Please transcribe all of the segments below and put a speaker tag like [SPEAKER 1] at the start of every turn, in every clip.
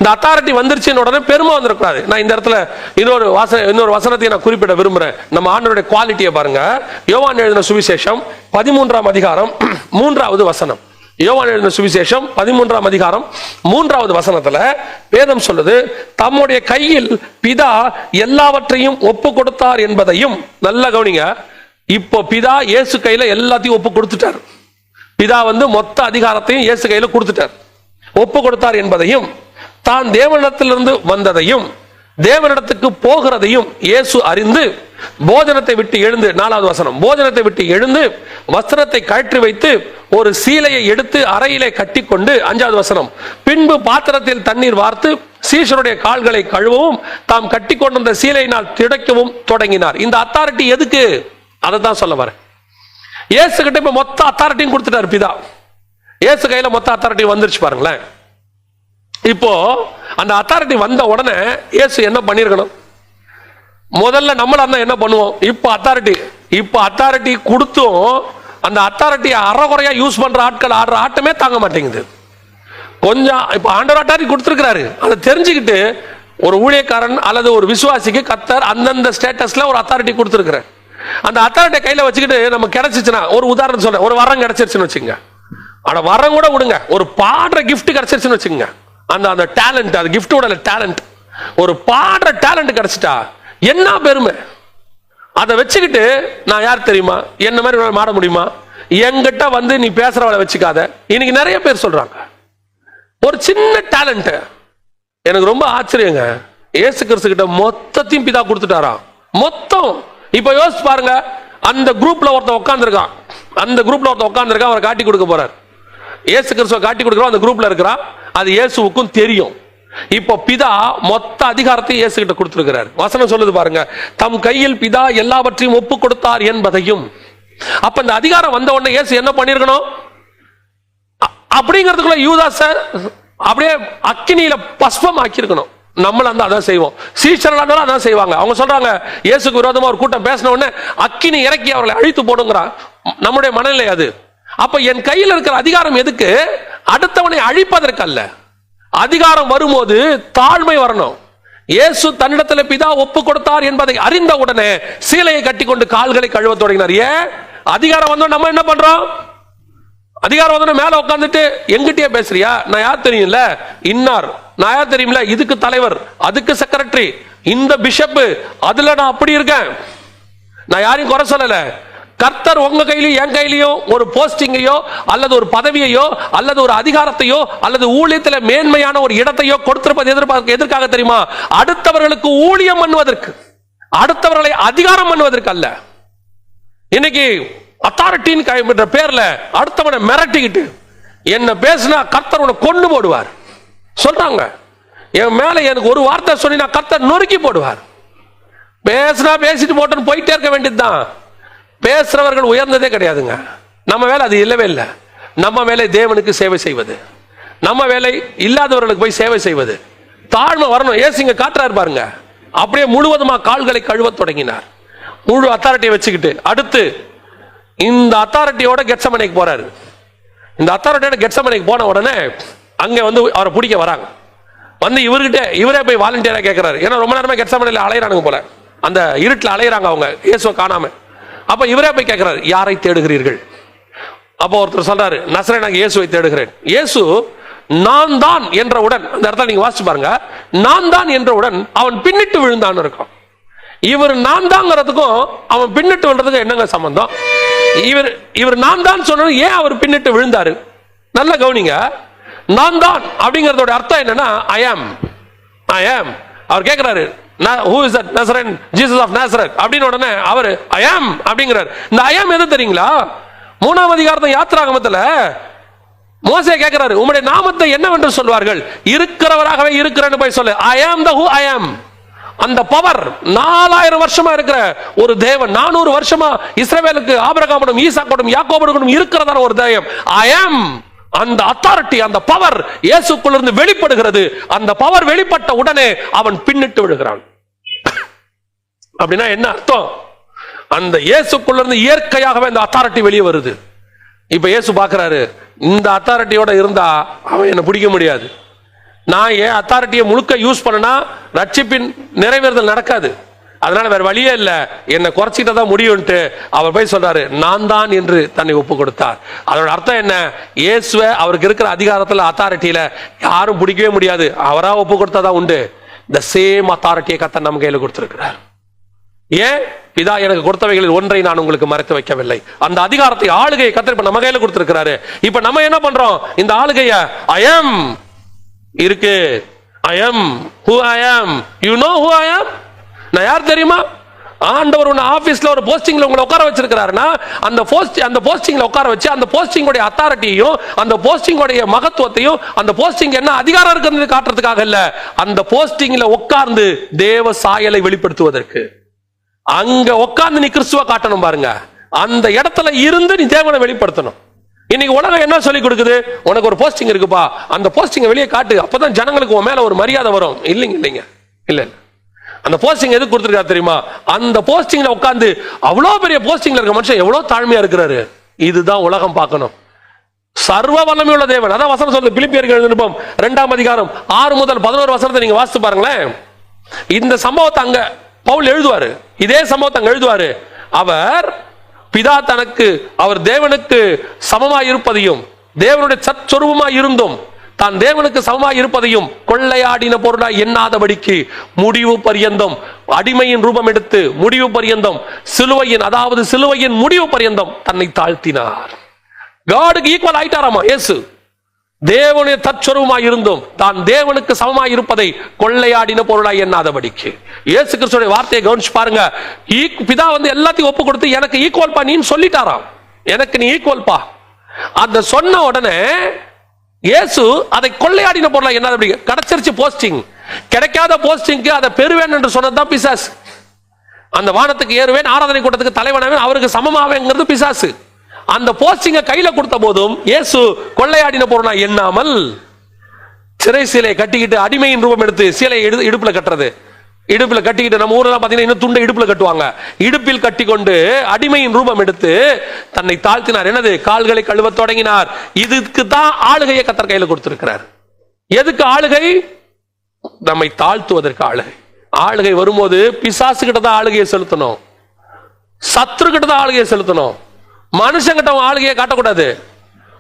[SPEAKER 1] இந்த அத்தாரிட்டி வந்துருச்சுன்னு உடனே பெருமை வந்துடக்கூடாது. நான் இந்த இடத்துல இன்னொரு வசனத்தை நான் குறிப்பிட விரும்புறேன். நம்ம ஆண்டவருடைய குவாலிட்டியை பாருங்க. யோவான் எழுதின சுவிசேஷம் 13ஆம் அதிகாரம் 3வது வசனம். யோவான் எழுதின சுவிசேஷம் 13ஆம் அதிகாரம் 3வது வசனத்துல வேதம் சொல்லுது, தம்முடைய கையில் பிதா எல்லாவற்றையும் ஒப்பு கொடுத்தார் என்பதையும். நல்ல கவனிங்க. இப்போ பிதா இயேசு கையில எல்லாத்தையும் ஒப்பு கொடுத்துட்டார். பிதா மொத்த அதிகாரத்தையும் இயேசு கையில கொடுத்துட்டார், ஒப்பு கொடுத்தார் என்பதையும், தான் தேவனிடத்திலிருந்து வந்ததையும் தேவனிடத்துக்கு போகிறதையும் இயேசு அறிந்து போஜனத்தை விட்டு எழுந்து, 4வது வசனம், போஜனத்தை விட்டு எழுந்து வஸ்திரத்தை கழற்றி வைத்து ஒரு சீலையை எடுத்து அறையிலே கட்டி கொண்டு, 5வது வசனம், பின்பு பாத்திரத்தில் தண்ணீர் வார்த்து சீஷருடைய கால்களை கழுவவும் தாம் கட்டி கொண்டிருந்த சீலையினால் துடைக்கவும் தொடங்கினார். இந்த அத்தாரிட்டி எதுக்கு? அதை தான் சொல்ல வரேன். இயேசு கிட்ட இப்ப மொத்த அத்தாரிட்டியும் கொடுத்துட்டாரு பிதா. இயேசு கையில மொத்த அத்தாரிட்டி வந்துருச்சு பாருங்களேன். இப்போ அந்த அத்தாரிட்டி வந்த உடனே இயேசு என்ன பண்ணிருக்கணும்? முதல்ல நம்மள என்ன பண்ணுவோம்? இப்ப அத்தாரிட்டி கொடுத்தும் அந்த அத்தாரிட்டியை அறகுறையா யூஸ் பண்ற ஆட்கள் ஆடுற ஆட்டமே தாங்க மாட்டேங்குது. கொஞ்சம் இப்ப ஆண்டவர் அத்தாரிட்டி கொடுத்திருக்கிறாரு, அதை தெரிஞ்சுக்கிட்டு ஒரு ஊழியக்காரன் அல்லது ஒரு விசுவாசிக்கு கர்த்தர் அந்தந்த ஸ்டேட்டஸ்ல ஒரு அத்தாரிட்டி கொடுத்திருக்கிறார். அந்த அத்தாரிட்டியை கையில வச்சுக்கிட்டு நம்ம கிடைச்சிச்சுன்னா, ஒரு உதாரணம் சொல்றேன், ஒரு வரம் கிடைச்சிருச்சுன்னு வச்சுங்க. ஆனா வரம் கூட விடுங்க, ஒரு பாடுற கிஃப்ட் கிடைச்சிருச்சுன்னு வச்சுங்க. அந்த டேலண்ட், அது கிஃப்டோட டேலண்ட், ஒரு பாடுற டேலண்ட் கிடைச்சிட்டா என்ன பெருமை. அதை வச்சுக்கிட்டு நான் யார் தெரியுமா, என்ன மாதிரி மாட முடியுமா, என்கிட்ட நீ பேசுறவளை வச்சுக்காத. இன்னைக்கு நிறைய பேர் சொல்றாங்க. ஒரு சின்ன டேலண்ட். எனக்கு ரொம்ப ஆச்சரியங்க, இயேசு கிறிஸ்து கிட்ட மொத்தத்தையும் பிதா கொடுத்துட்டாராம், மொத்தம். இப்ப யோசிச்சு பாருங்க, அந்த குரூப்ல ஒருத்தன் உட்கார்ந்துருக்கான், அவரை காட்டி கொடுக்க போறார். இயேசு கிறிஸ்துவை காட்டி கொடுக்கிறோம், அந்த குரூப்ல இருக்கிறான், அது இயேசுவுக்கும் தெரியும். இப்போ பிதா மொத்த அதிகாரத்தையும் இயேசு கிட்ட கொடுத்திருக்கிறார். வசனம் சொல்லுது பாருங்க, தம் கையில் பிதா எல்லாவற்றையும் ஒப்பு கொடுத்தார் என்பதையும். அப்ப இந்த அதிகாரம் வந்த உடனே இயேசு என்ன பண்ணிருக்கணும் அப்படிங்கிறதுக்குள்ள யூதாஸ அப்படியே அக்கினியில பஸ்பம் ஆக்கியிருக்கணும். நம்மள அதான் செய்வோம், சீஷர்கள் அதான் செய்வாங்க. அவங்க சொல்றாங்க, இயேசுக்கு விரோதமா ஒரு கூட்டம் பேசின உடனே அக்கினி இறக்கி அவர்களை அழித்து போடுங்கிறான். நம்முடைய மனநிலை அது. அப்ப என் கையில் இருக்கிற அதிகாரம் எதுக்கு? அடுத்தவனை அழிப்பதற்கு அல்ல. அதிகாரம் வரும்போது தாழ்மை வரணும். இயேசு தன்னிடத்தில் பிதா ஒப்பு கொடுத்தார் என்பதை அறிந்த உடனே சீலையை கட்டி கொண்டு கால்களை கழுவ தொடங்கினார். ஏன்? அதிகாரம் வந்தோம் நம்ம என்ன பண்றோம்? அதிகாரம் வந்து மேல உட்காந்துட்டு எங்கிட்டே பேசுறியா, நான் யார் தெரியும்ல, இன்னார், நான் யார் தெரியும்ல, இதுக்கு தலைவர், அதுக்கு செக்ரட்டரி, இந்த பிஷப், அதுல நான் அப்படி இருக்கேன். நான் யாரையும் குறை சொல்லல. கர்த்தர் உங்க கையிலும் என் கையிலையும் ஒரு போஸ்டிங்கையோ அல்லது ஒரு பதவியையோ அல்லது ஒரு அதிகாரத்தையோ அல்லது ஊழியத்தில் மேன்மையான ஒரு இடத்தையோ கொடுத்திருப்பது எதற்காக தெரியுமா? அடுத்தவர்களுக்கு ஊழியம் பண்ணுவதற்கு, அடுத்தவர்களை அதிகாரம் பண்ணுவதற்கு அல்ல. இன்னைக்கு அத்தாரிட்டின்னு பேர்ல அடுத்தவனை மிரட்டிக்கிட்டு என்ன பேசினா கர்த்தர் உன்னை கொண்டு போடுவார் சொல்றாங்க. என் மேல எனக்கு ஒரு வார்த்தை சொன்னா கர்த்தர் நொறுக்கி போடுவார். பேசினா பேசிட்டு போட்டு போயிட்டே இருக்க வேண்டியதுதான். பேசுறவர்கள் உயர்ந்ததே கிடையாதுங்க. நம்ம வேலை அது இல்லவே இல்லை. நம்ம வேலை தேவனுக்கு சேவை செய்வது, நம்ம வேலை இல்லாதவர்களுக்கு போய் சேவை செய்வது. தாழ்மை வரணும். ஏசிங்க காட்டுறாரு பாருங்க, அப்படியே முழுவதுமா கால்களை கழுவ தொடங்கினார், முழு அத்தாரிட்டியை வச்சுக்கிட்டு. அடுத்து இந்த அத்தாரிட்டியோட கெட்சமனைக்கு போறாரு. இந்த அத்தாரிட்டியோட கெட்சமனைக்கு போன உடனே அங்க வந்து அவரை பிடிக்க வராங்க. வந்து இவர்கிட்ட இவரே போய் வாலண்டியரா கேட்கிறாரு. ஏன்னா ரொம்ப நேரமா கெட்சமனையில அலையறானுங்க போல, அந்த இருட்டில் அலையறாங்க அவங்க இயேசுவை காணாம. அப்ப இவரே போய் கேட்கிறாரு, யாரை தேடுகிறீர்கள்? அப்போ ஒருத்தர் சொல்றாரு, நசரேயனாகிய இயேசுவை தேடுகிறேன். இயேசு நான் தான் என்றவுடன், அந்த இடத்துல நீங்க வாசிச்சு பாருங்க, நான் தான் என்றவுடன் அவன் பின்னிட்டு விழுந்தான்னு இருக்கும். இவர் நான் தாங்கிறதுக்கும் அவன் பின்னிட்டு விழுறதுக்கும் என்னங்க சம்பந்தம்? இவர் நான் தான் சொன்னது ஏன் அவர் பின்னிட்டு விழுந்தாரு? நல்ல கவனிங்க. நான் தான் அப்படிங்கறதோட அர்த்தம் என்னன்னா ஐ ஆம். அவர் கேட்கிறாரு, who is that Nazarene Jesus of Nazareth அப்படின உடனே அவர் I am அப்படிங்கறார். இந்த I am எது தெரியுங்களா? 3ஆம் அதிகாரத்துல யாத்திராகமத்துல மோசே கேட்கிறாரு, உம்முடைய நாமத்தை என்னவென்று சொல்வார்கள்? இருக்கிறவராகவே இருக்கிறேன்னு போய் சொல்லு. I am the who I am. அந்த பவர் 4000 வருஷமா இருக்கிற ஒரு தேவன், 400 வருஷமா இஸ்ரவேலுக்கு ஆபிரகாமுக்கும் ஈசாக்குக்கும் யாக்கோபுக்கும் இருக்கிறதான ஒரு தேவன் I am. அந்த அத்தாரிட்டி, அந்த பவர் இயேசுக்குள்ள இருந்து வெளிப்படுகிறது. அந்த பவர் வெளிப்பட்ட உடனே அவன் பின்னிட்டு விழுகிறான். அப்படின்னா என்ன அர்த்தம்? அந்த இயேசுக்குள்ள இருந்து இயற்கையாகவே அந்த அத்தாரிட்டி வெளியே வருது. இப்ப இயேசு பாக்குறாரு, இந்த அத்தாரிட்டியோட இருந்தா அவன் என்ன பிடிக்க முடியாது. நான் என் அத்தாரிட்டியை முழுக்க யூஸ் பண்ணனா ரட்சிப்பின் நிறைவேறுதல் நடக்காது. அதனால வேற வழியே இல்லை, என்னை குறைச்சிட்டு தான் முடியும்ட்டு அவர் போய் சொல்றாரு, நான் தான் என்று தன்னை ஒப்பு கொடுத்தார். அதோட அர்த்தம் என்ன? இயேசுவை அவருக்கு இருக்கிற அதிகாரத்தில் அத்தாரிட்டியில யாரும் பிடிக்கவே முடியாது, அவரா ஒப்பு கொடுத்தாதான் உண்டு. இந்த சேம் அத்தாரிட்டியை கர்த்தர் நம்ம கையில கொடுத்திருக்கிறார். ஏன்? பிதா எனக்கு கொடுத்தவைகளில் ஒன்றை நான் உங்களுக்கு மறைத்து வைக்கவில்லை. அந்த அதிகாரத்தை, ஆளுகையை கர்த்தர் இப்ப நம்ம கையில கொடுத்திருக்கிறாரு. இப்ப நம்ம என்ன பண்றோம்? இந்த ஆளுகைய I am இருக்கு. I am who I am. You know who I am? நான் யார் தெரியுமா? ஆண்டவர் உன்னை ஆபீஸ்ல ஒரு போஸ்டிங்ல உங்களை உட்கார வச்சிருக்கிறாருன்னா அந்த போஸ்டிங்ல உட்கார வச்சு அந்த போஸ்டிங்கோட அத்தாரிட்டியையும் அந்த போஸ்டிங்கோட மகத்துவத்தையும் அந்த போஸ்டிங் என்ன அதிகாரம் இருக்குன்னு காட்டுறதுக்காக இல்ல, அந்த போஸ்டிங்ல உட்கார்ந்து தேவ சாயலை வெளிப்படுத்துவதற்கு. அங்க உட்கார்ந்து நீ கிறிஸ்துவ காட்டணும் பாருங்க. அந்த இடத்துல இருந்து நீ தேவனை வெளிப்படுத்தணும். இன்னைக்கு உலகம் என்ன சொல்லி கொடுக்குது? உனக்கு ஒரு போஸ்டிங் இருக்குப்பா, அந்த போஸ்டிங்கை வெளியே காட்டு, அப்பதான் ஜனங்களுக்கு உன் மேல ஒரு மரியாதை வரும். இல்லைங்க, இல்ல. அந்த போஸ்டிங் எதுக்கு கொடுத்திருக்காரு தெரியுமா? அந்த போஸ்டிங்ல உட்கார்ந்து அவ்வளவு பெரிய போஸ்டிங்ல இருக்க மனுஷன் எவ்வளவு தாழ்மையா இருக்கிறாரு. இதுதான் உலகம் பார்க்கணும். சர்வ வல்லமையுள்ள தேவன். அதான் வசனம் சொல்லுது, பிலிப்பியர்கள் நிருபம் 2ஆம் அதிகாரம் 6 முதல் 11 வசனத்தை நீங்க வாசித்து பாருங்களேன். இந்த சம்பவத்தை அங்க பவுல் எழுதுவாரு, இதே சம்பவத்தை அங்க எழுதுவாரு. அவர் பிதா தனக்கு, அவர் தேவனுக்கு சமமாய் இருப்பதையும் தேவனுடைய சற்சொரூபமாய் இருந்தும் தான் தேவனுக்கு சமமாய் இருப்பதையும் கொள்ளையாடின பொருளாய் எண்ணாதபடிக்கு முடிவு பரியந்தம் அடிமையின் ரூபம் எடுத்து முடிவு பரியந்தம் சிலுவையின், அதாவது சிலுவையின் முடிவு பரியந்தம் தன்னை தாழ்த்தினார். காடுக்கு ஈக்குவல் ஆயிட்டாராமா இயேசு. தேவனுடைய தற்சொரூபமாய் இருந்தும் தான் தேவனுக்கு சமமாய் இருப்பதை கொள்ளையாடின பொருளாய் எண்ணாதபடிக்கு. இயேசு கிறிஸ்துவின் வார்த்தையை கவனிச்சு பாருங்க. பிதா எல்லாத்தையும் ஒப்பு கொடுத்து எனக்கு ஈக்குவல் பா நீன்னு சொல்லிட்டாராம். எனக்கு நீ ஈக்குவல் பா. அந்த சொன்ன உடனே இயேசு அதை கொள்ளையாடின பொருளாய் எண்ணாதபடி கிடைச்சிருச்சு போஸ்டிங். கிடைக்காத போஸ்டிங்க்கு அதை பெறுவேன் என்று சொன்னதுதான் பிசாசு. அந்த வானத்துக்கு ஏறுவேன், ஆராதனை கூட்டத்துக்கு தலைவனாவேன், அவருக்கு சமமாவேங்கிறது பிசாசு. அந்த போஸ்டிங்க கையில கொடுத்த போதும் இயேசு கொள்ளையாடின பொருளா எண்ணாமல் சிறை சீலை கட்டிக்கிட்டு அடிமையின் ரூபம் எடுத்து சீலை இடுப்புல கட்டுறது, இடுப்புல கட்டிக்கிட்டு, நம்ம ஊர்ல பாத்தீங்கன்னா இன்னும் துண்டை இடுப்புல கட்டுவாங்க, இடுப்பில் கட்டி கொண்டு அடிமையின் ரூபம் எடுத்து தன்னை தாழ்த்தினார். என்னது? கால்களை கழுவ தொடங்கினார். இதுக்கு தான் ஆளுகையை கர்த்தர் கையில கொடுத்திருக்கிறார். எதுக்கு ஆளுகை? நம்மை தாழ்த்துவதற்கு ஆளுகை. ஆளுகை வரும்போது பிசாசு கிட்ட தான் ஆளுகையை செலுத்தணும், சத்ரு கிட்ட தான் ஆளுகையை செலுத்தணும். மனுஷங்கிட்ட ஆளுகையை காட்டக்கூடாது.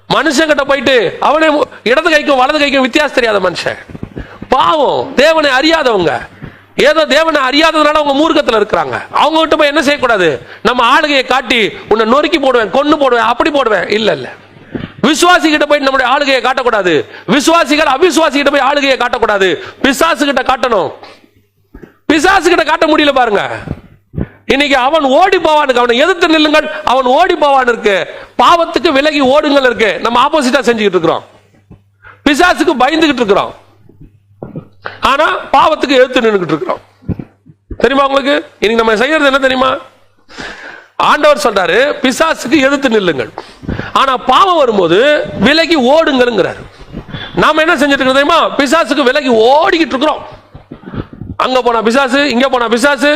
[SPEAKER 1] மனுஷங்கிட்ட போயிட்டு அவனே இடது கைக்கும் வலது கைக்கும் வித்தியாசம் தெரியாத மனுஷன், பாவம், தேவனை அறியாதவங்க, ஏதோ தேவனை அறியாததுனால அவங்க மூர்க்கத்தில் இருக்கிறாங்க. அவங்க கிட்ட போய் என்ன செய்யக்கூடாது? நம்ம ஆளுகையை காட்டி உன்னை நொறுக்கி போடுவேன், கொன்னு போடுவேன், அப்படி போடுவேன். இல்ல, விசுவாசி கிட்ட போய் நம்முடைய ஆளுகையை காட்டக்கூடாது. விசுவாசிகள் அவிசுவாசி கிட்ட போய் ஆளுகையை காட்டக்கூடாது. பிசாசு கிட்ட காட்டணும். பிசாசு கிட்ட காட்ட முடியல பாருங்க. இன்னைக்கு அவன் ஓடி போவான், அவனை எதிர்த்து நில்லுங்கள், அவன் ஓடி போவான் இருக்கு. பாவத்துக்கு விலகி ஓடுங்கள் இருக்கு. நம்ம ஆப்போசிட்டா செஞ்சுக்கிட்டு இருக்கிறோம். பிசாசுக்கு பயந்துகிட்டு இருக்கிறோம், ஆனா பாவத்துக்கு எதிர்த்து நின்றுகிட்டு இருக்கிறோம். தெரியுமா உங்களுக்கு? இன்னைக்கு நம்ம செய்யறது என்ன தெரியுமா? ஆண்டவர் சொல்றாரு பிசாசுக்கு எதிர்த்து நில்லுங்கள், ஆனா பாவம் வரும்போது விலகி ஓடுங்கிறாரு. நாம என்ன செஞ்சிட்டு இருக்கோம் தெரியுமா? பிசாசுக்கு விலகி ஓடிக்கிட்டு இருக்கிறோம். அங்க போனா பிசாசு, இங்க போனா பிசாசு,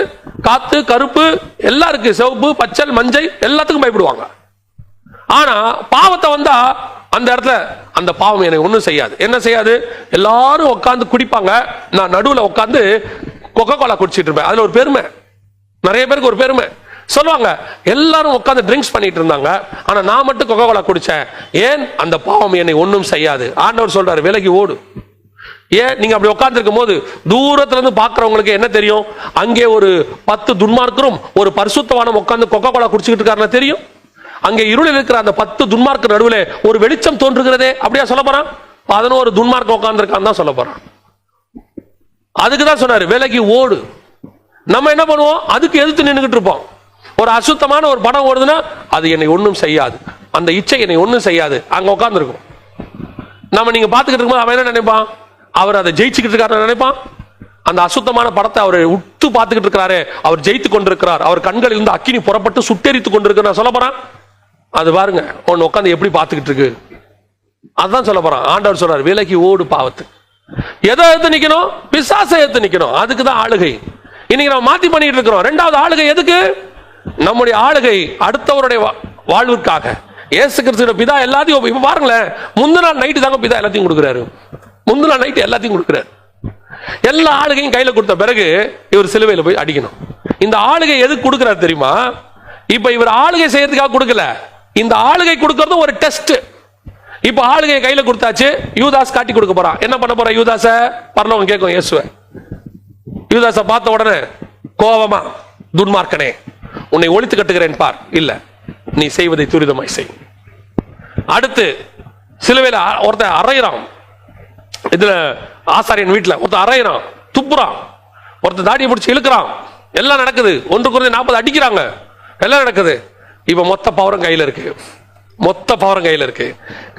[SPEAKER 1] காத்து கருப்பு எல்லாம் இருக்கு, சிவப்பு பச்சை மஞ்சள் எல்லாத்துக்கும் பயப்படுவாங்க. ஆனா பாவத்தை வந்தா அந்த இடத்துல அந்த பாவம் எனக்கு ஒன்றும் செய்யாது. என்ன செய்யாது? எல்லாரும் உட்காந்து குடிப்பாங்க, நான் நடுவில் உட்காந்து கொக்கோ கோலா குடிச்சிட்டு இருப்பேன். அதுல ஒரு பெருமை, நிறைய பேருக்கு ஒரு பெருமை சொல்லுவாங்க. எல்லாரும் உட்காந்து ட்ரிங்க்ஸ் பண்ணிட்டு இருந்தாங்க, ஆனா நான் மட்டும் கொக்கோ கோலா குடிச்சேன். ஏன்? அந்த பாவம் என்னை ஒன்றும் செய்யாது. ஆண்டவர் சொல்றாரு விலகி ஓடு. ஏன்? நீங்க அப்படி உட்கார்ந்து இருக்கும் போது தூரத்துல இருந்து பாக்குறவங்களுக்கு என்ன தெரியும்? அங்கே ஒரு 10 துன்மார்க்கரும் ஒரு பரிசுத்தவானும் உட்கார்ந்து கொக்கோ கோலா குடிச்சுக்கிட்டு இருக்காருன்னு தெரியும். அங்கே இருளில் இருக்கிற அந்த 10 துன்மார்க்கு நடுவில் ஒரு வெளிச்சம் தோன்றுகிறதே. அப்படியா சொல்ல போறான்? 11 துன்மார்க்க உட்கார்ந்து இருக்கான்னு தான் சொல்ல போறான். அதுக்கு தான் சொன்னாரு விலகி ஓடு. நம்ம என்ன பண்ணுவோம்? அதுக்கு எதிர்த்து நின்றுகிட்டு இருப்போம். ஒரு அசுத்தமான ஒரு படம் ஓடுதுன்னா அது என்னை ஒன்றும் செய்யாது, அந்த இச்சை என்னை ஒன்றும் செய்யாது, அங்க உட்கார்ந்து இருக்கும். நம்ம நீங்க பாத்துக்கிட்டு இருக்கும்போது அவன் என்ன நினைப்பான்? அவர் அதை ஜெயிச்சுக்கிட்டு இருக்காரு நினைப்பான். அந்த அசுத்தமான படத்தை அவர் உத்து பார்த்துக்கிட்டு இருக்கிறாரு, அவர் ஜெயித்து கொண்டிருக்கிறார், அவர் கண்களில் இருந்து அக்கினி புறப்பட்டு சுட்டெரித்து கொண்டிருக்கிறார் சொல்ல போறான். அது பாருங்க ஒன்னு உட்காந்து எப்படி பார்த்துக்கிட்டு இருக்கு, அதுதான் சொல்ல போறான். ஆண்டவர் சொல்றார் விலகி ஓடு பாவத்து. எதை எடுத்து நிக்கணும்? பிசாசை எடுத்து நிக்கணும். அதுக்கு தான் ஆளுகை. இன்னைக்கு நம்ம மாத்தி பண்ணிட்டு இருக்கிறோம். ரெண்டாவது ஆளுகை எதுக்கு? நம்முடைய ஆளுகை அடுத்தவருடைய வாழ்விற்காக. இயேசு கிறிஸ்து பிதா எல்லாத்தையும் இப்ப பாருங்களேன், முந்தின நாள் நைட்டு தாங்க பிதா எல்லாத்தையும் கொடுக்குறாரு. முந்தின நைட்டு எல்லாத்தையும் கொடுக்குறாரு. எல்லா ஆளுகையும் கையில கொடுத்த பிறகு இவர் சிலுவையில் போய் அடிக்கணும். இந்த ஆளுகை எதுக்கு கொடுக்கிறார் தெரியுமா? இப்ப இவர் ஆளுகை செய்யறதுக்காக கொடுக்கல, இந்த ஆளுகை கொடுக்கறது ஒரு டெஸ்ட். இப்ப ஆளுகை கையில கொடுத்தாச்சு, யூதாஸ் காட்டி கொடுக்க போறான். என்ன பண்ண போற யூதாஸ? பரலோகம் கேட்கும் இயேசுவ. யூதாஸ பார்த்த உடனே கோபமா, துன்மார்க்கனே உன்னை ஒழித்து கட்டுகிறேன் பார், இல்ல நீ செய்வதை துரிதமாய் செய். அடுத்து சிலுவையில் ஒருத்தன் அறையிறான், இதுல ஆசாரியன் வீட்டுல ஒருத்தன் அறையிறான், துப்புறான், ஒருத்தன் தாடியை பிடிச்சி இழுக்கிறான், எல்லாம் நடக்குது. 1 அடிக்கிறாங்க, எல்லாம் நடக்குது. இப்ப மொத்த பவரும் கையில இருக்கு, மொத்த பவரும் கையில இருக்கு.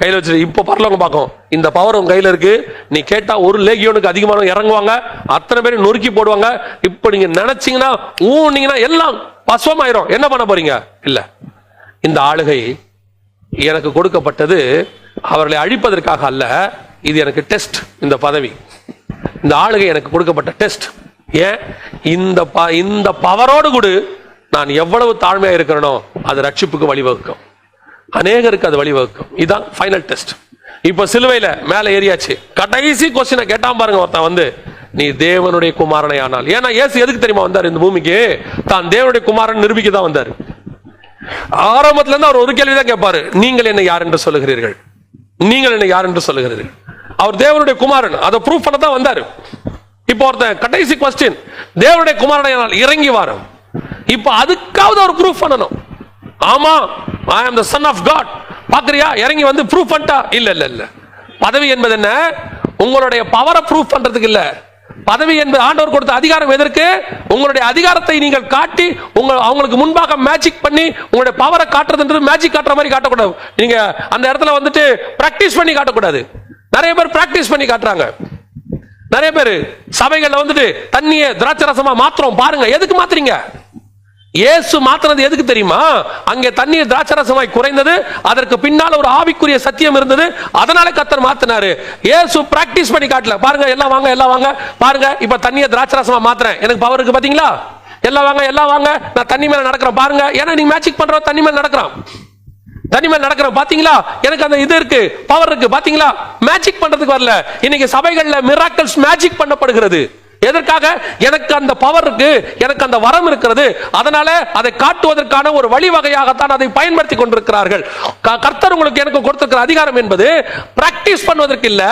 [SPEAKER 1] கையில வச்சு இப்ப பரலோகம் பார்க்கும், இந்த பவர் உங்க கையில இருக்கு. நீ கேட்டா ஒரு லேகியோனுக்கு அதிகமான இறங்குவாங்க, அத்தனை பேரும் நொறுக்கி போடுவாங்க. இப்ப நீங்க நினைச்சீங்கன்னா ஊனீங்கன்னா எல்லாம் பஸ்வமாயிரும். என்ன பண்ண போறீங்க? இல்ல, இந்த ஆளுகை எனக்கு கொடுக்கப்பட்டது அவர்களை அழிப்பதற்காக அல்ல, இது எனக்கு டெஸ்ட். இந்த பதவி, இந்த ஆளுகை எனக்கு கொடுக்கப்பட்ட டெஸ்ட். ஏன்? இந்த பவரோடு கூட நான் எவ்வளவு தாழ்மையா இருக்கிறனோ அது ரட்சிப்புக்கு வழிவகுக்கும், அநேகருக்கு அது வழிவகுக்கும். இதுதான் ஃபைனல் டெஸ்ட். இப்ப சிலுவையில மேல ஏறியாச்சு. கடைசி கொஸ்டினை கேட்டான் பாருங்க ஒருத்தன் வந்து, நீ தேவனுடைய குமாரனை ஆனால். ஏன்னா இயேசு எதுக்கு தெரியுமா வந்தார் இந்த பூமிக்கு? தான் தேவனுடைய குமாரன் நிரூபிக்க தான் வந்தார். ஆரம்பத்துல இருந்து அவர் ஒரு கேள்விதான் கேட்பாரு, நீங்கள் என்ன யார் என்று சொல்லுகிறீர்கள், நீங்கள் என்ன யார் என்று சொல்லுகிறீர்கள். அவர் தேவனுடைய குமாரன், அதை ப்ரூவ் பண்ண தான் வந்தாரு. இப்போ ஒருத்தன் கடைசி கொஸ்டின், தேவனுடைய குமாரனை இறங்கி வரும். இப்ப அதுக்காவது அவர் ப்ரூவ் பண்ணணும். ஆமா, I am the son of God. பாக்குறியா? இறங்கி வந்து ப்ரூவ் பண்ணிட்டா? இல்ல இல்ல இல்ல. பதவி என்பது என்ன? உங்களுடைய பவரை ப்ரூவ் பண்றதுக்கு இல்ல. பதவி என்பது ஆண்டவர் கொடுத்த அதிகாரம். எதற்கு? உங்களுடைய அதிகாரத்தை நீங்கள் காட்டி அவங்களுக்கு முன்பாக மேஜிக் பண்ணி உங்களுடைய பவரை காட்டுறதுன்றது மேஜிக் காட்டுற மாதிரி காட்டக்கூடாது. நீங்க அந்த இடத்துல வந்துட்டு பிராக்டிஸ் பண்ணி காட்டக்கூடாது. நிறைய பேர் பிராக்டிஸ் பண்ணி காட்டுறாங்க. நிறைய பேர் சபைகள்ல வந்துட்டு தண்ணியை திராட்சை ரசமா மாத்திரம் பாருங்க. எதுக்கு மாத்துறீங்க? இயேசு மாத்தினது எதுக்கு தெரியுமா? அங்கே தண்ணீர் திராட்சரசமாய் குறைந்தது, அதற்கு பின்னால ஒரு ஆவிக்குரிய சத்தியம் இருந்தது, அதனால கர்த்தர் மாத்தினாரு. இயேசு பிராக்டிஸ் பண்ணி காட்டல. பாருங்க, எல்லாம் வாங்க, எல்லாம் வாங்க, பாருங்க இப்ப தண்ணியை திராட்சரசமா மாத்துறேன், எனக்கு பவர் இருக்கு பாத்தீங்களா? எல்லாம் வாங்க, எல்லாம் வாங்க, நான் தண்ணி மேல நடக்கிறேன் பாருங்க. ஏன்னா நீ மேஜிக் பண்ற, தண்ணி மேல நடக்கிறான், தண்ணி மேல நடக்கிறேன் பாத்தீங்களா? எனக்கு அந்த இது இருக்கு, பவர் இருக்கு பாத்தீங்களா? மேஜிக் பண்றதுக்கு வரல. இன்னைக்கு சபைகள்ல மிராக்கிள்ஸ் மேஜிக் பண்ணப்படுகிறது. எதற்காக? எனக்கு அந்த பவர் இருக்கு, எனக்கு அந்த வரம் இருக்கிறது, அதனால அதை காட்டுவதற்கான ஒரு வழிவகையாகத்தான் அதை பயன்படுத்தி கொண்டிருக்கிறார்கள். கர்த்தர் உங்களுக்கு எனக்கு கொடுத்திருக்கிற அதிகாரம் என்பது பிராக்டிஸ் பண்ணுவதற்கு இல்ல,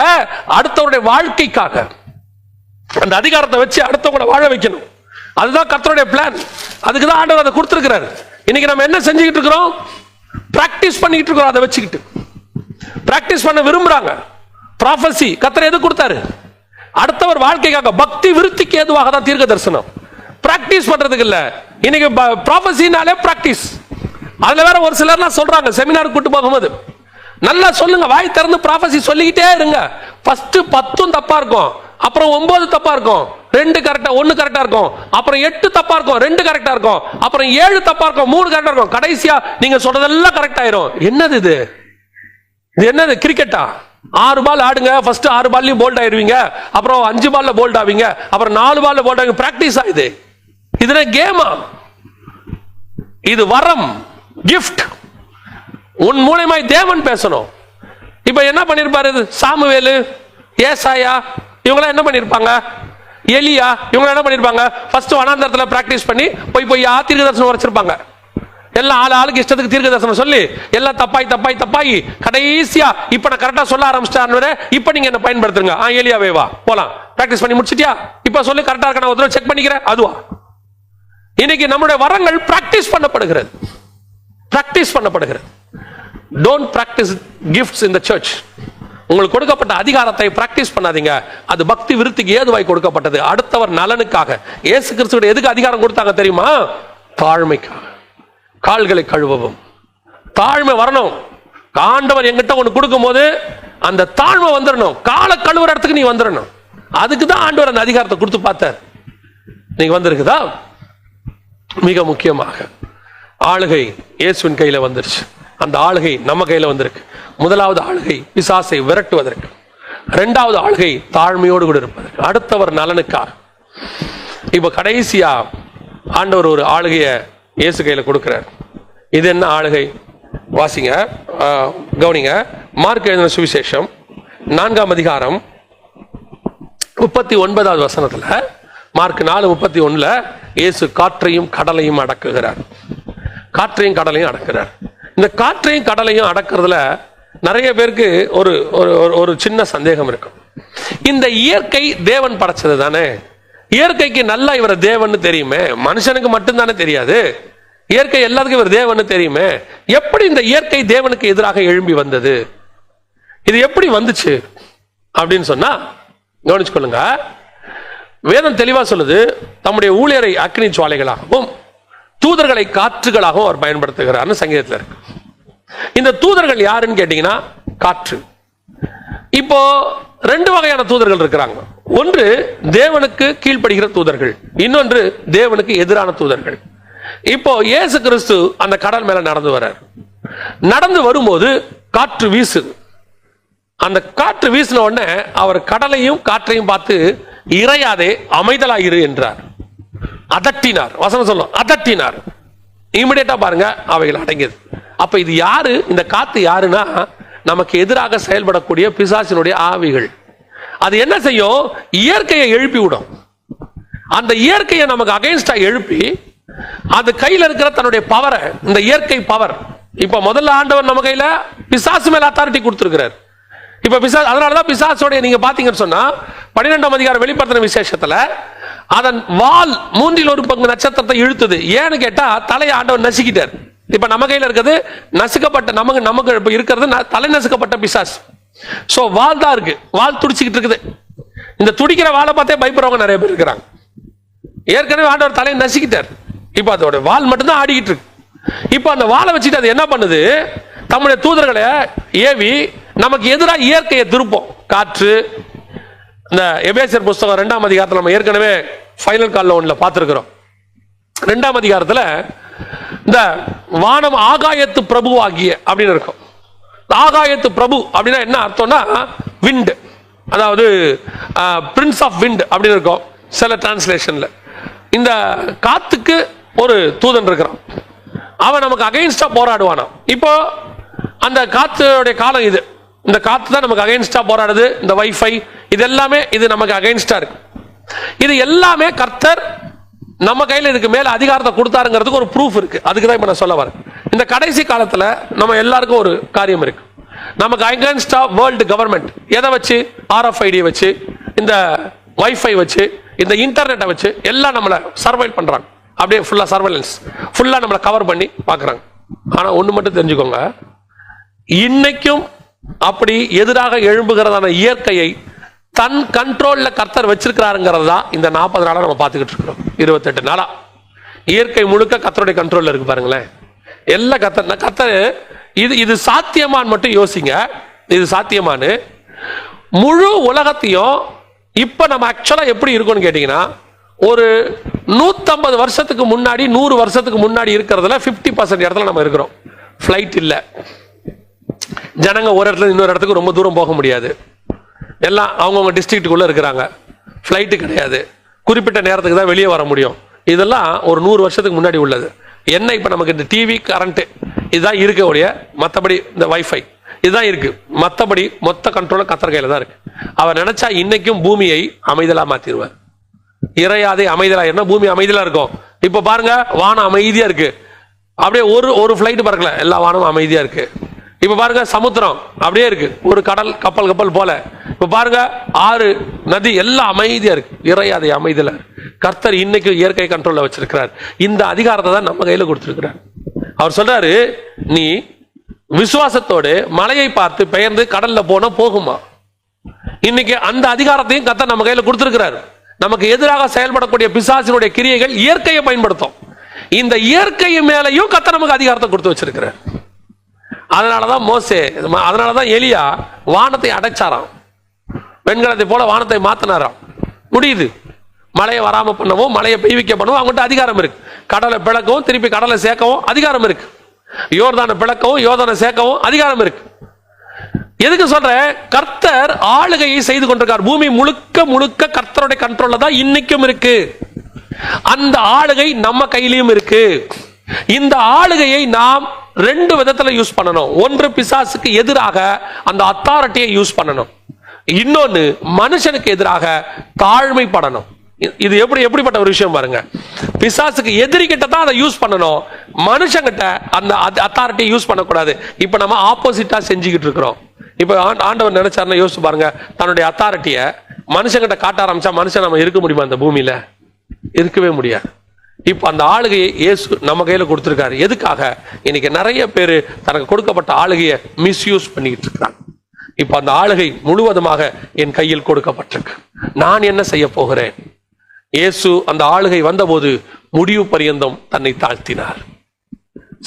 [SPEAKER 1] அடுத்தவருடைய வாழ்க்கைக்காக. அந்த அதிகாரத்தை வச்சு அடுத்தவங்களை வாழ வைக்கணும். அதுதான் கர்த்தருடைய பிளான். அதுக்கு தான் ஆண்டவர் அதை கொடுத்திருக்கிறார். இன்னைக்கு நம்ம என்ன செஞ்சுக்கிட்டு இருக்கிறோம்? பிராக்டிஸ் பண்ணிக்கிட்டு இருக்கிறோம். அதை வச்சுக்கிட்டு பிராக்டிஸ் பண்ண விரும்புறாங்க. ப்ராஃபசி கர்த்தர் எது கொடுத்தாரு? அடுத்தவர் வாழ்க்கைக்காக, பக்தி விருத்திக்கு ஏதுவாக தான் தீர்க்க தரிசனம். பிராக்டிஸ் பண்றதுக்கு இல்ல. இன்னைக்கு ப்ராஃபசினாலே பிராக்டிஸ். அதுல வேற ஒரு சிலர்லாம் சொல்றாங்க, செமினார் கூட்டு போகும்போது நல்லா சொல்லுங்க, வாய் திறந்து ப்ராஃபசி சொல்லிக்கிட்டே இருங்க. ஃபர்ஸ்ட் 10 தப்பா இருக்கும், அப்புறம் 9 தப்பா இருக்கும், 2 கரெக்டா, 1 கரெக்டா இருக்கும், அப்புறம் 8 தப்பா இருக்கும், 2 கரெக்டா இருக்கும், அப்புறம் 7 தப்பா இருக்கும், 3 கரெக்டா இருக்கும், கடைசியா நீங்க சொல்றதெல்லாம் கரெக்ட் ஆயிரும். என்னது இது? இது என்னது? கிரிக்கெட்டா? 6 பால் ஆடுங்க, ஃபர்ஸ்ட் 6 பால்லையும் போல்ட் ஆயிருவீங்க, அப்புறம் 5 பால்ல போல்ட் ஆவீங்க, அப்புறம் 4 பால்ல போல்ட் ஆவீங்க. பிராக்டிஸ் ஆகுது. இதுல கேமா? இது வரம், கிஃப்ட். உன் மூலமாய் தேவன் பேசணும். இப்ப என்ன பண்ணிருப்பாரு சாமுவேலு, ஏசாயா, இவங்க என்ன பண்ணிருப்பாங்க? எலியா, இவங்க என்ன பண்ணிருப்பாங்க? ஃபர்ஸ்ட் வனாந்தரத்துல பிராக்டிஸ் பண்ணி போய் தீர்க்க தரிசனம் வச்சிருப்பாங்க. எல்லாம் ஆளுக்கு இஷ்டத்துக்கு தீர்க்க தரிசனம் சொல்லி எல்லாம் தப்பாய் கடைசியா இப்ப நான் கரெக்டா சொல்ல ஆரம்பிச்சிட்டாரு. இப்ப நீங்க என்ன பயன்படுத்துங்க, எலியாவே வா போலாம், பிராக்டிஸ் பண்ணி முடிச்சிட்டியா, இப்ப சொல்லி கரெக்டா இருக்க, நான் ஒரு தடவை செக் பண்ணிக்கிறேன், அதுவா? இன்னைக்கு நம்முடைய வரங்கள் பிராக்டிஸ் பண்ணப்படுகிறது. பிராக்டிஸ் பண்ணப்படுகிறது. Don't practice gifts in the church. உங்களுக்கு கொடுக்கப்பட்ட அதிகாரத்தை பிராக்டிஸ் பண்ணாதீங்க. அது பக்தி விருத்திக்கு ஏதுவாய் கொடுக்கப்பட்டது, அடுத்தவர் நலனுக்காக. இயேசு கிறிஸ்துவுக்கு எதுக்கு அதிகாரம் கொடுத்தாங்க தெரியுமா? தாழ்மைக்காக. கால்களை கழுவவும். தாழ்மை வரணும். ஆண்டவர் என்கிட்ட ஒன்று கொடுக்கும் போது அந்த தாழ்மை வந்துடணும். காலை கழுவுற இடத்துக்கு நீ வந்துடணும். அதுக்கு தான் ஆண்டவர் அந்த அதிகாரத்தை கொடுத்து பார்த்தார். நீங்க வந்திருக்குதா? மிக முக்கியமாக ஆளுகை இயேசுவின் கையில வந்துருச்சு. அந்த ஆளுகை நம்ம கையில வந்திருக்கு. முதலாவது ஆளுகை பிசாசை விரட்டுவதற்கு, இரண்டாவது ஆளுகை தாழ்மையோடு கூட இருப்பதற்கு, அடுத்தவர் நலனுக்காக. இப்ப கடைசியா ஆண்டவர் ஒரு ஆளுகைய இயேசு கையில கொடுக்கிறார். இது என்ன ஆளுகை? வாசிங்க, கவனிங்க. மார்க் எழுதின சுவிசேஷம் 4ஆம் அதிகாரம் 39வது வசனத்துல, மார்க் 4:31, இயேசு காற்றையும் கடலையும் அடக்குகிறார். காற்றையும் கடலையும் அடக்குறார். இந்த காற்றையும் கடலையும் அடக்குறதுல நிறைய பேருக்கு ஒரு ஒரு சின்ன சந்தேகம் இருக்கும். இந்த இயற்கை தேவன் படைச்சது தானே, இயற்கைக்கு நல்லா இவரை தேவன்னு தெரியுமே, மனுஷனுக்கு மட்டும்தானே தெரியாது, இயற்கை எல்லாத்துக்கும் இவர் தேவன்னு தெரியுமே, எப்படி இந்த இயற்கை தேவனுக்கு எதிராக எழும்பி வந்தது, இது எப்படி வந்துச்சு அப்படின்னு சொன்னா கவனிச்சுக்கொள்ளுங்க. வேதம் தெளிவா சொல்லுது, தம்முடைய ஊழியரை அக்னி ஜுவாலைகளாகவும் தூதர்களை காற்றுகளாகவும் அவர் பயன்படுத்துகிறார்னு சங்கீதத்தில் இருக்கு. இந்த தூதர்கள் யாருன்னு கேட்டீங்கன்னா காற்று. இப்போ 2 வகையான தூதர்கள் இருக்கிறாங்க. ஒன்று தேவனுக்கு கீழ்ப்படுகிற தூதர்கள், இன்னொன்று தேவனுக்கு எதிரான தூதர்கள். இப்போ இயேசு கிறிஸ்து அந்த கடல் மேல நடந்து வர்றார். நடந்து வரும்போது காற்று வீசுது. அந்த காற்று வீசின உடனே அவர் கடலையும் காற்றையும் பார்த்து இறையாதே அமைதலாயிரு என்றார். அதட்டினார். வசனம் சொல்லும், அதட்டினார். இமிடியேட்டா பாருங்க அவைகள் அடங்கியது. அப்ப இது யாரு? இந்த காத்து யாருன்னா நமக்கு எதிராக செயல்படக்கூடிய பிசாசினுடைய ஆவிகள். அது என்ன செய்யும்? இயற்கையை எழுப்பி விடும். அந்த இயற்கையை நமக்கு அகைன்ஸ்டா எழுப்பி அது கையில இருக்கிற தன்னுடைய பவரை, இந்த இயற்கை பவர், இப்ப முதல்ல ஆண்டவர் நம்ம கையில பிசாசு மேல அத்தாரிட்டி கொடுத்திருக்கிறார். இப்ப பிசாசு, அதனாலதான் பிசாசோட நீங்க பாத்தீங்கன்னு சொன்னா 12ஆம் அதிகாரம் வெளிப்படுத்தின விசேஷத்துல அதன் வால் 1/3 நட்சத்திரத்தை இழுத்துது. ஏன்னு கேட்டா தலையை ஆண்டவர் நசுக்கிட்டார். இப்ப நம்ம கையில இருக்கிறது நசுக்கப்பட்ட, நமக்கு இப்ப இருக்கிறது தலை நசுக்கப்பட்ட பிசாசு. சோ வால் தான் இருக்கு, வால் துடிச்சுக்கிட்டு இருக்குது. இந்த துடிக்கிற வாழை பார்த்தே பயப்படுறவங்க நிறைய பேர் இருக்கிறாங்க. ஏற்கனவே ஆண்டவர் தலையை நசுக்கிட்டார், இப்ப அதோட வால் மட்டும்தான் ஆடிக்கிட்டு இருக்கு. இப்ப அந்த வாழை வச்சுட்டு அது என்ன பண்ணுது? தம்முடைய தூதர்களை ஏவி நமக்கு எதிராக இயற்கையை திருப்போம். காற்று, இந்த எபேசியர் புஸ்தகம் 2ஆம் அதிகாரத்தில் நம்ம ஏற்கனவே ஃபைனல் கால்ல ஒன்றில் பார்த்துருக்கிறோம். 2ஆம் அதிகாரத்தில் இந்த வானம் ஆகாயத்து பிரபு ஆகிய அப்படின்னு இருக்கும். ஆகாயத்து பிரபு அப்படின்னா என்ன அர்த்தம்னா விண்ட், அதாவது பிரின்ஸ் ஆஃப் விண்ட் அப்படின்னு இருக்கும் சில டிரான்ஸ்லேஷன்ல. இந்த காத்துக்கு ஒரு தூதன் இருக்கிறான், அவன் நமக்கு அகைன்ஸ்டா போராடுவானா. இப்போ அந்த காத்துடைய காலம் இது. இந்த காத்து தான் நமக்கு அகைன்ஸ்டா போராடுது. இந்த வைஃபை இது எல்லாமே இது நமக்கு அகைன்ஸ்டா இருக்கு. இது எல்லாமே கர்த்தர் நம்ம கையில இதுக்கு மேல அதிகாரத்தை கொடுத்தாருங்கிறதுக்கு ஒரு ப்ரூஃப் இருக்கு. அதுக்கு தான் இப்ப நான் சொல்ல வரேன். இந்த கடைசி காலத்துல நம்ம எல்லாருக்கும் ஒரு காரியம் இருக்கு. நமக்கு அகைன்ஸ்டா வேர்ல்டு கவர்மெண்ட் எதை வச்சு? RFID வச்சு, இந்த வைஃபை வச்சு, இந்த இன்டர்நெட்டை வச்சு எல்லாம் நம்மளை சர்வைல் பண்றாங்க. அப்படியே ஃபுல்லா சர்வைலன்ஸ், ஃபுல்லா நம்மளை கவர் பண்ணி பாக்குறாங்க. ஆனா ஒண்ணு மட்டும் தெரிஞ்சுக்கோங்க, இன்னைக்கும் அப்படி எதிராக எழும்புகிறதான இயற்கையை தன் கண்ட்ரோல்ல கர்த்தர் வச்சிருக்கிறாருங்கிறது தான் இந்த 40 நாளா நம்ம பார்த்துக்கிட்டு இருக்கிறோம். 28 நாளா இயற்கை முழுக்க கர்த்தருடைய கண்ட்ரோல்ல இருக்கு. பாருங்களேன், எல்லாம் கர்த்தர். இது சாத்தியமான்னு மட்டும் யோசிங்க. இது சாத்தியமானு முழு உலகத்தையும் இப்ப நம்ம ஆக்சுவலா எப்படி இருக்கும்னு கேட்டீங்கன்னா, ஒரு 150 வருஷத்துக்கு முன்னாடி 100 வருஷத்துக்கு முன்னாடி இருக்கிறதுல 50% இடத்துல நம்ம இருக்கிறோம். ஃபிளைட் இல்ல, ஜனங்க ஒரு இடத்துல இன்னொரு இடத்துக்கு ரொம்ப தூரம் போக முடியாது, எல்லாம் அவங்கவுங்க டிஸ்ட்ரிக்ட்டுக்குள்ள இருக்கிறாங்க. ஃபிளைட்டு கிடையாது, குறிப்பிட்ட நேரத்துக்கு தான் வெளியே வர முடியும். இதெல்லாம் ஒரு 100 வருஷத்துக்கு முன்னாடி உள்ளது. என்ன இப்ப நமக்கு இந்த டிவி, கரண்ட் இதுதான் இருக்க ஒழிய மற்றபடி இந்த வைஃபை இதுதான் இருக்கு. மற்றபடி மொத்த கண்ட்ரோலும் கர்த்தர் கையில தான் இருக்கு. அவர் நினைச்சா இன்னைக்கும் பூமியை அமைதலா மாத்திடுவார். இறையாதே அமைதலா என்ன, பூமி அமைதலா இருக்கும். இப்ப பாருங்க, வானம் அமைதியா இருக்கு. அப்படியே ஒரு ஃபிளைட் பறக்கல, எல்லா வானமும் அமைதியா இருக்கு. இப்ப பாருங்க, சமுத்திரம் அப்படியே இருக்கு, ஒரு கடல் கப்பல் போல. இப்ப பாருங்க, ஆறு, நதி எல்லாம் அமைதியா இருக்கு. இறையாதே அமைதல கர்த்தர் இன்னைக்கு இயற்கை கண்ட்ரோல்ல வச்சிருக்கிறார். இந்த அதிகாரத்தை தான் நம்ம கையில கொடுத்திருக்கிறார். அவர் சொல்றாரு, நீ விசுவாசத்தோடு மலையை பார்த்து பெயர்ந்து கடல்ல போன போகுமா. இன்னைக்கு அந்த அதிகாரத்தையும் கர்த்தர் நம்ம கையில கொடுத்திருக்கிறார். நமக்கு எதிராக செயல்படக்கூடிய பிசாசினுடைய கிரியைகள் இயற்கையை பயன்படுத்தும். இந்த இயற்கை மேலையும் கர்த்தர் நமக்கு அதிகாரத்தை கொடுத்து வச்சிருக்கிறார். அதனாலதான் எலியா வானத்தை அடைச்சாராம், வெண்கலத்தை போல வானத்தை மாத்தினாராம். முடியுது, மழையை வராம பண்ணவும் மழையை பெய்விக்க பண்ணவும் அவங்ககிட்ட அதிகாரம் இருக்கு. கடலை பிளக்கவும் திருப்பி கடலை சேர்க்கவும் அதிகாரம் இருக்கு. யோர்தானை பிளக்கவும் யோர்தானை சேர்க்கவும் அதிகாரம் இருக்கு. எதுக்கு சொல்ற? கர்த்தர் ஆளுகையை செய்து கொண்டிருக்கார். பூமி முழுக்க கர்த்தருடைய கண்ட்ரோல்ல தான் இன்னைக்கும் இருக்கு. அந்த ஆளுகை நம்ம கையிலையும் இருக்கு. இந்த ஆளுகையை நாம் 2 விதத்துல யூஸ் பண்ணணும். ஒன்று, பிசாசுக்கு எதிராக அந்த அத்தாரிட்டியை யூஸ் பண்ணணும். இன்னொன்னு மனுஷனுக்கு எதிராக தாழ்மைப்படணும். இது எப்படிப்பட்ட ஒரு விஷயம் பாருங்க. பிசாசுக்கு எதிரி கிட்ட தான் அதை யூஸ் பண்ணணும், மனுஷங்கிட்ட அந்த அத்தாரிட்டியை யூஸ் பண்ணக்கூடாது. இப்ப நம்ம ஆப்போசிட்டா செஞ்சுக்கிட்டு இருக்கிறோம். இப்ப ஆண்டவர் நினைச்சாருன்னா யோசிச்சு பாருங்க, தன்னுடைய அத்தாரிட்டியை மனுஷங்கிட்ட காட்ட ஆரம்பிச்சா மனுஷன் நம்ம இருக்க முடியுமா? அந்த பூமியில இருக்கவே முடியாது. இப்ப அந்த ஆளுகையை இயேசு நம்ம கையில கொடுத்திருக்காரு. எதுக்காக? இன்னைக்கு நிறைய பேர் தனக்கு கொடுக்கப்பட்ட ஆளுகையை மிஸ்யூஸ் பண்ணிக்கிட்டு இருக்காங்க. இப்ப அந்த ஆளுகை முழுவதுமாக என் கையில் கொடுக்கப்பட்டிருக்கு. நான் என்ன செய்ய போகிறேன்? இயேசு அந்த ஆளுகை வந்தபோது முடிவு பரியந்தம் தன்னை தாழ்த்தினார்.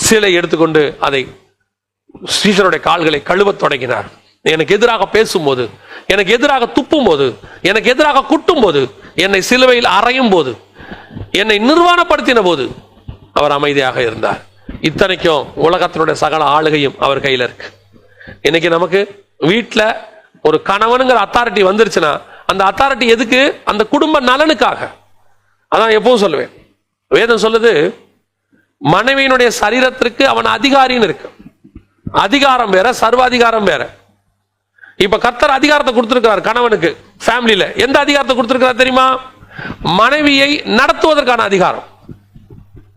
[SPEAKER 1] சிலை எடுத்துக்கொண்டு அதை சீஷருடைய கால்களை கழுவத் தொடங்கினார். எனக்கு எதிராக பேசும்போது, எனக்கு எதிராக துப்பும் போது, எனக்கு எதிராக குட்டும் போது, என்னை சிலுவையில் அறையும் போது, என்னை நிர்வாணப்படுத்தின போது அவர் அமைதியாக இருந்தார். இத்தனைக்கும் உலகத்தினுடைய சகல ஆளுகையும் அவர் கையில் இருக்கு. இன்னைக்கு நமக்கு வீட்டுல ஒரு கணவனுங்கிற அத்தாரிட்டி வந்துருச்சுன்னா அந்த அத்தாரிட்டி எதுக்கு? அந்த குடும்ப நலனுக்காக. அதான் எப்பவும் சொல்லுவேன், வேதம் சொல்லுது மனைவியினுடைய சரீரத்திற்கு அவன் அதிகாரின்னு இருக்கு. அதிகாரம் வேற, சர்வாதிகாரம் வேற. இப்ப கர்த்தர் அதிகாரத்தை கொடுத்திருக்கிறார் கணவனுக்கு. ஃபேமிலியில எந்த அதிகாரத்தை கொடுத்திருக்கிறார் தெரியுமா? மனைவியை நடத்துவதற்கான அதிகாரம்.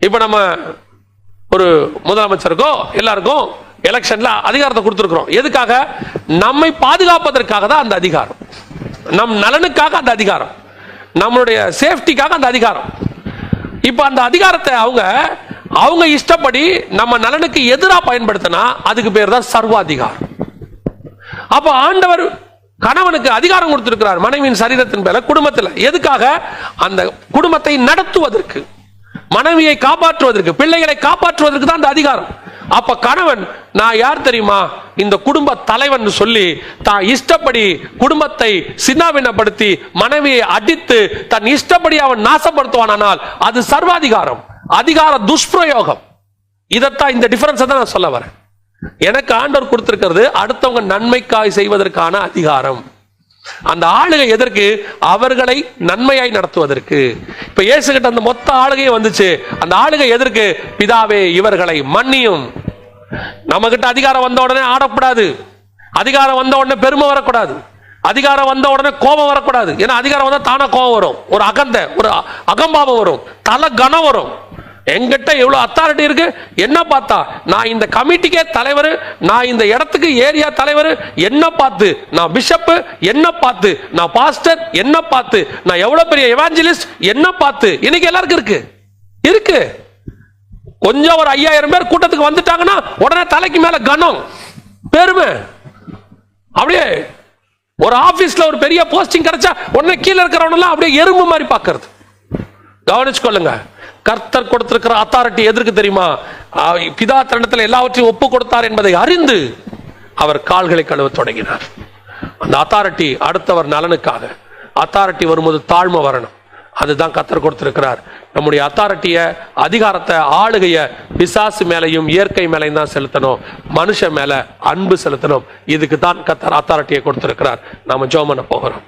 [SPEAKER 1] இப்ப நம்ம ஒரு முதலமைச்சருக்கோ எல்லாருக்கும் எலெக்ஷன்ல அதிகாரத்தை கொடுத்திருக்கிறோம். எதுக்காக? நம்மை பாதுகாப்பதற்காக தான் அந்த அதிகாரம், நம் நலனுக்காக அந்த அதிகாரம், நம்மளுடைய சேஃப்டிக்காக அந்த அதிகாரம். இப்ப அந்த அதிகாரத்தை அவங்க இஷ்டப்படி நம்ம நலனுக்கு எதிராக பயன்படுத்தினா அதுக்கு பேர் தான் சர்வாதிகாரம். அப்ப ஆண்டவர் கணவனுக்கு அதிகாரம் கொடுத்திருக்கிறார் மனைவியின் சரீரத்தின் மேல, குடும்பத்தில். எதுக்காக? அந்த குடும்பத்தை நடத்துவதற்கு, மனைவியை காப்பாற்றுவதற்கு, பிள்ளைகளை காப்பாற்றுவதற்கு தான் அந்த அதிகாரம். அப்ப கணவன் நான் யார் தெரியுமா? இந்த குடும்ப தலைவன் சொல்லி தான் இஷ்டப்படி குடும்பத்தை சின்னாபின்னப்படுத்தி மனைவியை அடித்து தன் இஷ்டப்படி அவன் நாசப்படுத்துவானால் அது சர்வாதிகாரம், அதிகார துஷ்பிரயோகம். இதத்தான், இந்த டிஃபரன்ஸ் தான் நான் சொல்ல வரேன். எனக்கு ஆண்டவர் கொடுத்திருக்கிறது அடுத்தவங்க நன்மைக்காய் செய்வதற்கான அதிகாரம். அந்த ஆளுகை எதற்கு? அவர்களை நன்மையாய் நடத்துவதற்கு. இப்ப இயேசு கிட்ட அந்த மொத்த ஆளுகையே வந்துச்சு. அந்த ஆளுகை எதற்கு? பிதாவே இவர்களை மன்னியும். நம்ம கிட்ட அதிகாரம் வந்த உடனே ஆடக்கூடாது, அதிகாரம் வந்த உடனே பெருமை வரக்கூடாது, அதிகாரம் வந்த உடனே கோபம் வரக்கூடாது. ஏன்னா அதிகாரம் வந்தா தானா கோபம் வரும், ஒரு ஒரு அகம்பாவம் வரும், தலை கனம் வரும். எங்கிட்ட எவ்வளவு அத்தாரிட்டி இருக்கு, என்ன பார்த்தா நான் இந்த கமிட்டிக்கே தலைவர், நான் இந்த இடத்துக்கு ஏரியா தலைவர், என்ன பார்த்து நான் பிஷப், என்ன பார்த்து நான் பாஸ்டர், என்ன பார்த்து நான் எவ்வளவு பெரிய எவாஞ்சலிஸ்ட், என்ன பார்த்து இன்னைக்கு எல்லாருக்கும் இருக்கு. கொஞ்சம் ஒரு 5000 பேர் கூட்டத்துக்கு வந்துட்டாங்கன்னா உடனே தலைக்கு மேல கனம், பெருமை. அப்படியே ஒரு ஆபீஸ்ல ஒரு பெரிய போஸ்டிங் கிடைச்சா உடனே கீழே இருக்கிறவனெல்லாம் அப்படியே எறும்பு மாதிரி பார்க்கிறது. கவனிச்சுக்கொள்ளுங்க, கர்த்தர் கொடுத்திருக்கிற அத்தாரிட்டி எதற்கு தெரியுமா? பிதா தன்னிடத்தில் எல்லாவற்றையும் ஒப்பு கொடுத்தார் என்பதை அறிந்து அவர் கால்களை கழுவ தொடங்கினார். அந்த அத்தாரிட்டி அடுத்தவர் நலனுக்காக. அத்தாரிட்டி வரும்போது தாழ்மை வரணும். அதுதான் கர்த்தர் கொடுத்திருக்கிறார். நம்முடைய அத்தாரிட்டிய, அதிகாரத்தை, ஆளுகைய பிசாசு மேலையும் இயற்கை மேலையும் தான் செலுத்தணும், மனுஷன் மேல அன்பு செலுத்தணும். இதுக்கு தான் கர்த்தர் அத்தாரிட்டியை கொடுத்திருக்கிறார். நாம ஜெபம் பண்ண போகிறோம்.